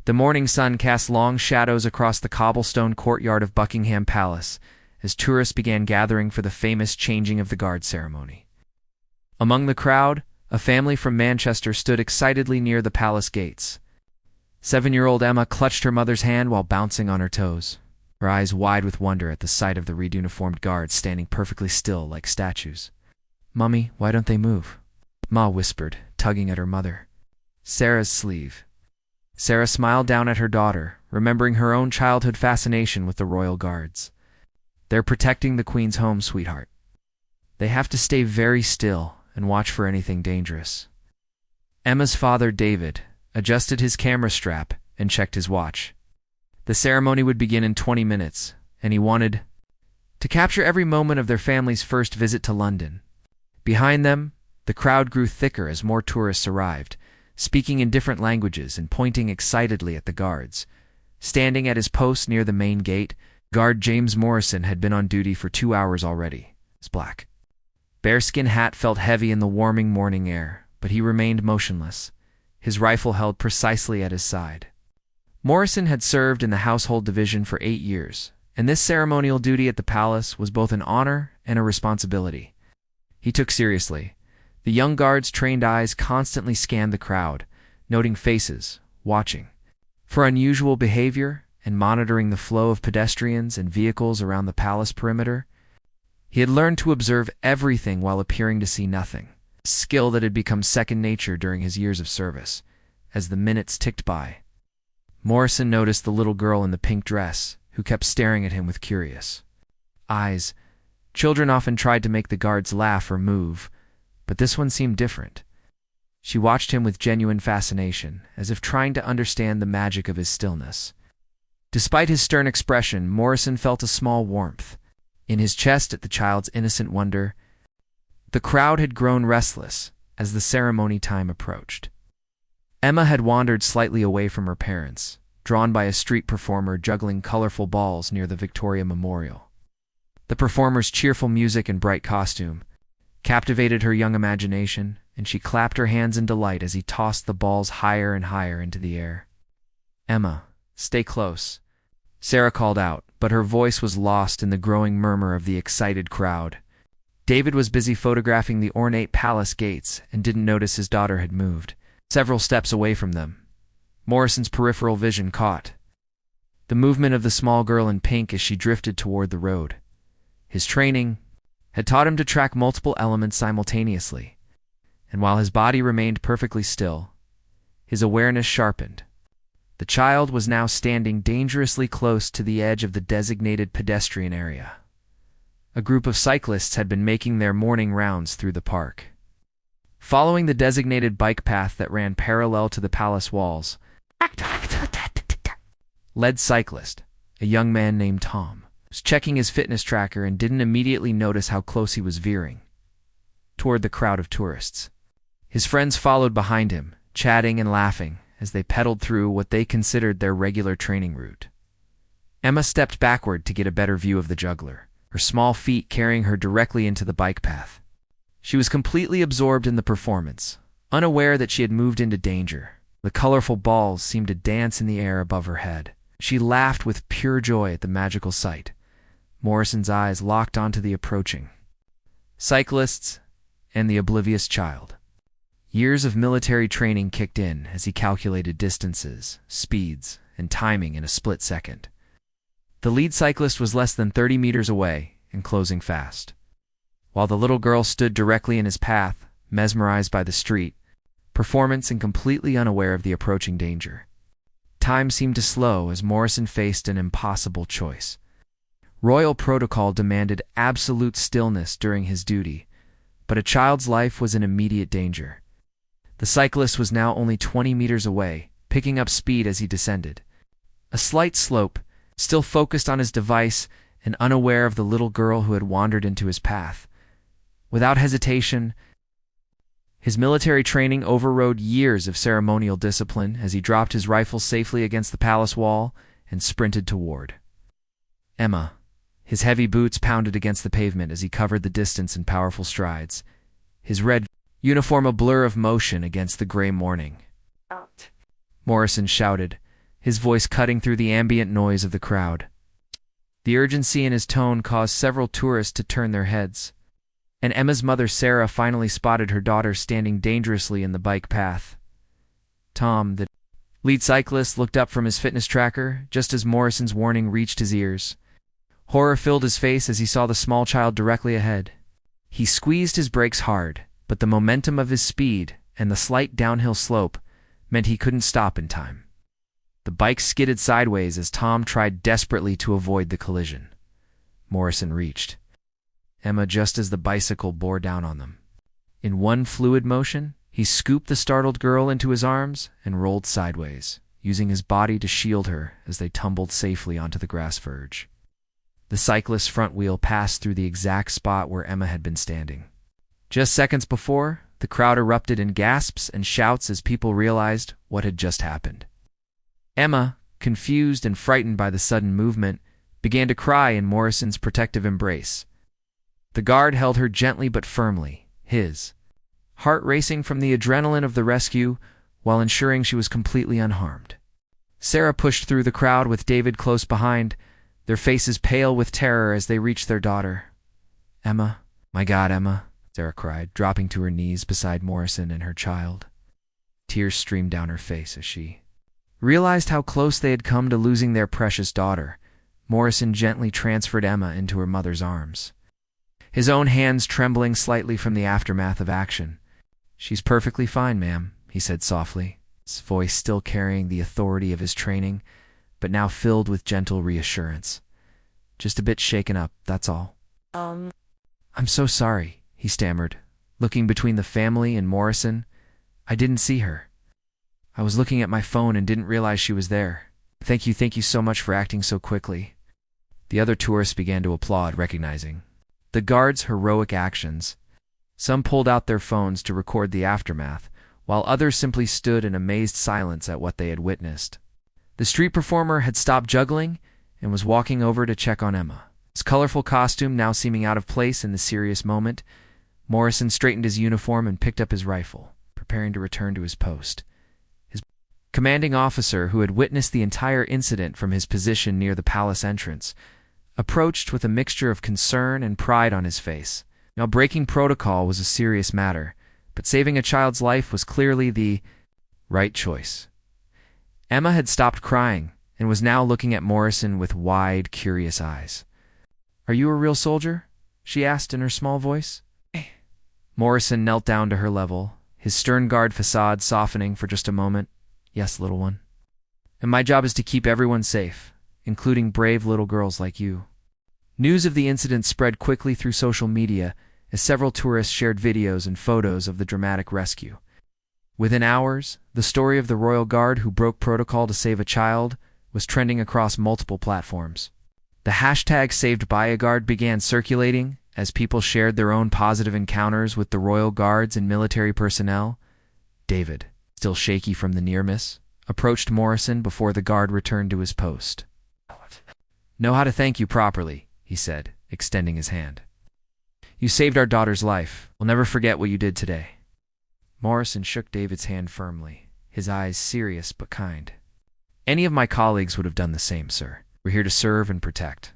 The morning sun cast long shadows across the cobblestone courtyard of Buckingham Palace as tourists began gathering for the famous changing of the guard ceremony. Among the crowd, a family from Manchester stood excitedly near the palace gates. 7-year-old Emma clutched her mother's hand while bouncing on her toes, her eyes wide with wonder at the sight of the red-uniformed guards standing perfectly still like statues. "Mummy, why don't they move?" Ma whispered, tugging at her mother. Sarah's sleeve. Sarah smiled down at her daughter, remembering her own childhood fascination with the royal guards. "They're protecting the Queen's home, sweetheart. They have to stay very still and watch for anything dangerous." Emma's father, David, adjusted his camera strap and checked his watch. The ceremony would begin in 20 minutes, and he wanted to capture every moment of their family's first visit to London. Behind them, the crowd grew thicker as more tourists arrived, speaking in different languages and pointing excitedly at the guards. Standing at his post near the main gate, guard James Morrison had been on duty for 2 hours already. His black bearskin hat felt heavy in the warming morning air, but he remained motionless, his rifle held precisely at his side. Morrison had served in the household division for 8 years, and this ceremonial duty at the palace was both an honor and a responsibility. He took seriously. The young guard's trained eyes constantly scanned the crowd, noting faces, watching for unusual behavior, and monitoring the flow of pedestrians and vehicles around the palace perimeter. He had learned to observe everything while appearing to see nothing, a skill that had become second nature during his years of service. As the minutes ticked by, Morrison noticed the little girl in the pink dress, who kept staring at him with curious eyes. Children often tried to make the guards laugh or move, but this one seemed different. She watched him with genuine fascination, as if trying to understand the magic of his stillness. Despite his stern expression, Morrison felt a small warmth in his chest at the child's innocent wonder. The crowd had grown restless as the ceremony time approached. Emma had wandered slightly away from her parents, drawn by a street performer juggling colorful balls near the Victoria Memorial. The performer's cheerful music and bright costume captivated her young imagination, and she clapped her hands in delight as he tossed the balls higher and higher into the air. "Emma, stay close," Sarah called out, but her voice was lost in the growing murmur of the excited crowd. David was busy photographing the ornate palace gates and didn't notice his daughter had moved several steps away from them. Morrison's peripheral vision caught the movement of the small girl in pink as she drifted toward the road. His training had taught him to track multiple elements simultaneously, and while his body remained perfectly still, his awareness sharpened. The child was now standing dangerously close to the edge of the designated pedestrian area. A group of cyclists had been making their morning rounds through the park. Following the designated bike path that ran parallel to the palace walls, led cyclist, a young man named Tom, was checking his fitness tracker and didn't immediately notice how close he was veering toward the crowd of tourists. His friends followed behind him, chatting and laughing as they pedaled through what they considered their regular training route. Emma stepped backward to get a better view of the juggler, her small feet carrying her directly into the bike path. She was completely absorbed in the performance, unaware that she had moved into danger. The colorful balls seemed to dance in the air above her head. She laughed with pure joy at the magical sight. Morrison's eyes locked onto the approaching cyclists and the oblivious child. Years of military training kicked in as he calculated distances, speeds, and timing in a split second. The lead cyclist was less than 30 meters away and closing fast, while the little girl stood directly in his path, mesmerized by the street, performance and completely unaware of the approaching danger. Time seemed to slow as Morrison faced an impossible choice. Royal protocol demanded absolute stillness during his duty, but a child's life was in immediate danger. The cyclist was now only 20 meters away, picking up speed as he descended. A slight slope, still focused on his device and unaware of the little girl who had wandered into his path. Without hesitation, his military training overrode years of ceremonial discipline as he dropped his rifle safely against the palace wall and sprinted toward Emma. His heavy boots pounded against the pavement as he covered the distance in powerful strides, his red uniform a blur of motion against the gray morning. "Out!" Morrison shouted, his voice cutting through the ambient noise of the crowd. The urgency in his tone caused several tourists to turn their heads, and Emma's mother Sarah finally spotted her daughter standing dangerously in the bike path. Tom, the lead cyclist, looked up from his fitness tracker just as Morrison's warning reached his ears. Horror filled his face as he saw the small child directly ahead. He squeezed his brakes hard, but the momentum of his speed and the slight downhill slope meant he couldn't stop in time. The bike skidded sideways as Tom tried desperately to avoid the collision. Morrison reached Emma just as the bicycle bore down on them. In one fluid motion, he scooped the startled girl into his arms and rolled sideways, using his body to shield her as they tumbled safely onto the grass verge. The cyclist's front wheel passed through the exact spot where Emma had been standing. Just seconds before, the crowd erupted in gasps and shouts as people realized what had just happened. Emma, confused and frightened by the sudden movement, began to cry in Morrison's protective embrace. The guard held her gently but firmly, his heart racing from the adrenaline of the rescue while ensuring she was completely unharmed. Sarah pushed through the crowd with David close behind, their faces pale with terror as they reached their daughter. "Emma, my God, Emma," Sarah cried, dropping to her knees beside Morrison and her child. Tears streamed down her face as she realized how close they had come to losing their precious daughter. Morrison gently transferred Emma into her mother's arms, his own hands trembling slightly from the aftermath of action. "She's perfectly fine, ma'am," he said softly, his voice still carrying the authority of his training, but now filled with gentle reassurance. "Just a bit shaken up, that's all." "I'm so sorry," he stammered, looking between the family and Morrison. "I didn't see her. I was looking at my phone and didn't realize she was there. Thank you so much for acting so quickly." The other tourists began to applaud, recognizing the guards' heroic actions. Some pulled out their phones to record the aftermath, while others simply stood in amazed silence at what they had witnessed. The street performer had stopped juggling and was walking over to check on Emma, his colorful costume now seeming out of place in the serious moment. Morrison straightened his uniform and picked up his rifle, preparing to return to his post. His commanding officer, who had witnessed the entire incident from his position near the palace entrance, approached with a mixture of concern and pride on his face. Now, breaking protocol was a serious matter, but saving a child's life was clearly the right choice. Emma had stopped crying and was now looking at Morrison with wide, curious eyes. "Are you a real soldier?" she asked in her small voice. Morrison knelt down to her level, his stern guard facade softening for just a moment. "Yes, little one. And my job is to keep everyone safe, including brave little girls like you." News of the incident spread quickly through social media as several tourists shared videos and photos of the dramatic rescue. Within hours, the story of the royal guard who broke protocol to save a child was trending across multiple platforms. The hashtag #SavedByAGuard began circulating as people shared their own positive encounters with the royal guards and military personnel. David, still shaky from the near miss, approached Morrison before the guard returned to his post. "Know how to thank you properly," he said, extending his hand. "You saved our daughter's life. We'll never forget what you did today." Morrison shook David's hand firmly, his eyes serious but kind. "Any of my colleagues would have done the same, sir. We're here to serve and protect."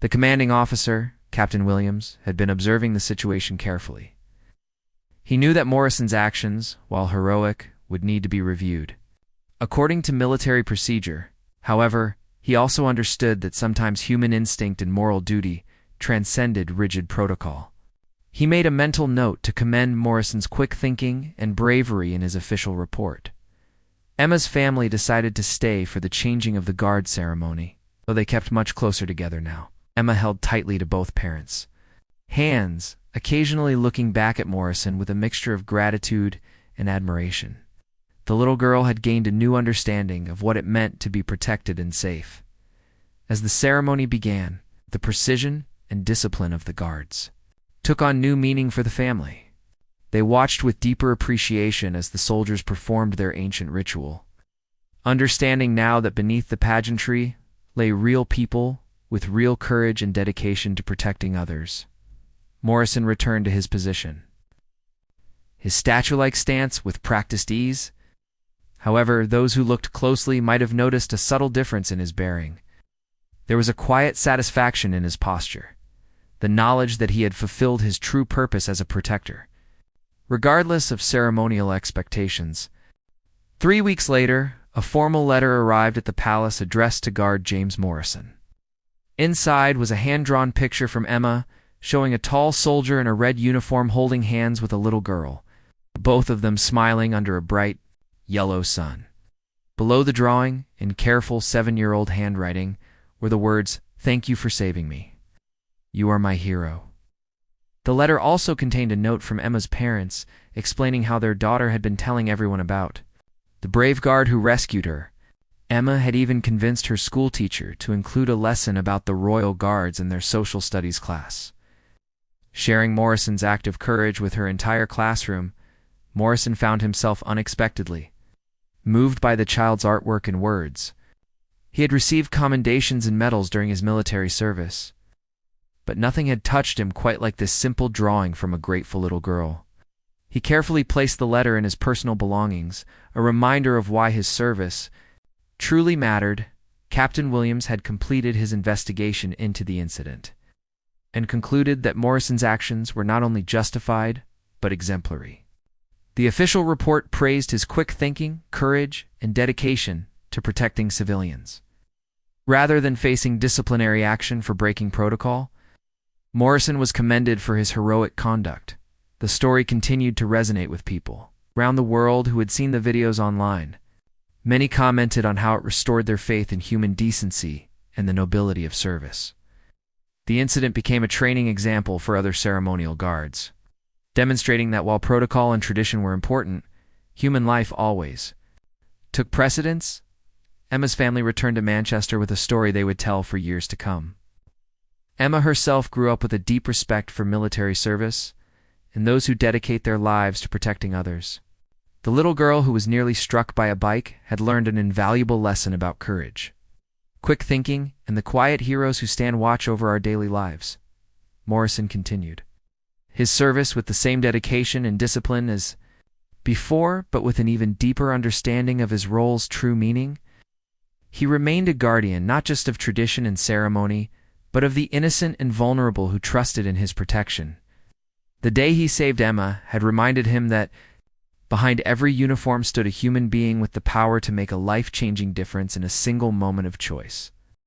The commanding officer, Captain Williams, had been observing the situation carefully. He knew that Morrison's actions, while heroic, would need to be reviewed according to military procedure. However, he also understood that sometimes human instinct and moral duty transcended rigid protocol. He made a mental note to commend Morrison's quick thinking and bravery in his official report. Emma's family decided to stay for the changing of the guard ceremony, though they kept much closer together now. Emma held tightly to both parents' hands, occasionally looking back at Morrison with a mixture of gratitude and admiration. The little girl had gained a new understanding of what it meant to be protected and safe. As the ceremony began, the precision and discipline of the guards took on new meaning for the family. They watched with deeper appreciation as the soldiers performed their ancient ritual, understanding now that beneath the pageantry lay real people with real courage and dedication to protecting others. Morrison returned to his position, his statue-like stance with practiced ease. However, those who looked closely might have noticed a subtle difference in his bearing. There was a quiet satisfaction in his posture, the knowledge that he had fulfilled his true purpose as a protector, regardless of ceremonial expectations. 3 weeks later, a formal letter arrived at the palace addressed to Guard James Morrison. Inside was a hand-drawn picture from Emma, showing a tall soldier in a red uniform holding hands with a little girl, both of them smiling under a bright, yellow sun. Below the drawing, in careful 7-year-old handwriting, were the words, "Thank you for saving me. You are my hero." The letter also contained a note from Emma's parents explaining how their daughter had been telling everyone about the brave guard who rescued her. Emma had even convinced her schoolteacher to include a lesson about the Royal Guards in their social studies class. Sharing Morrison's act of courage with her entire classroom, Morrison found himself unexpectedly moved by the child's artwork and words. He had received commendations and medals during his military service, but nothing had touched him quite like this simple drawing from a grateful little girl. He carefully placed the letter in his personal belongings, a reminder of why his service truly mattered. Captain Williams had completed his investigation into the incident and concluded that Morrison's actions were not only justified, but exemplary. The official report praised his quick thinking, courage, and dedication to protecting civilians. Rather than facing disciplinary action for breaking protocol, Morrison was commended for his heroic conduct. The story continued to resonate with people around the world who had seen the videos online. Many commented on how it restored their faith in human decency and the nobility of service. The incident became a training example for other ceremonial guards, demonstrating that while protocol and tradition were important, human life always took precedence. Emma's family returned to Manchester with a story they would tell for years to come. Emma herself grew up with a deep respect for military service and those who dedicate their lives to protecting others. The little girl who was nearly struck by a bike had learned an invaluable lesson about courage, quick thinking, and the quiet heroes who stand watch over our daily lives. Morrison continued his service with the same dedication and discipline as before, but with an even deeper understanding of his role's true meaning. He remained a guardian not just of tradition and ceremony, but of the innocent and vulnerable who trusted in his protection. The day he saved Emma had reminded him that behind every uniform stood a human being with the power to make a life-changing difference in a single moment of choice.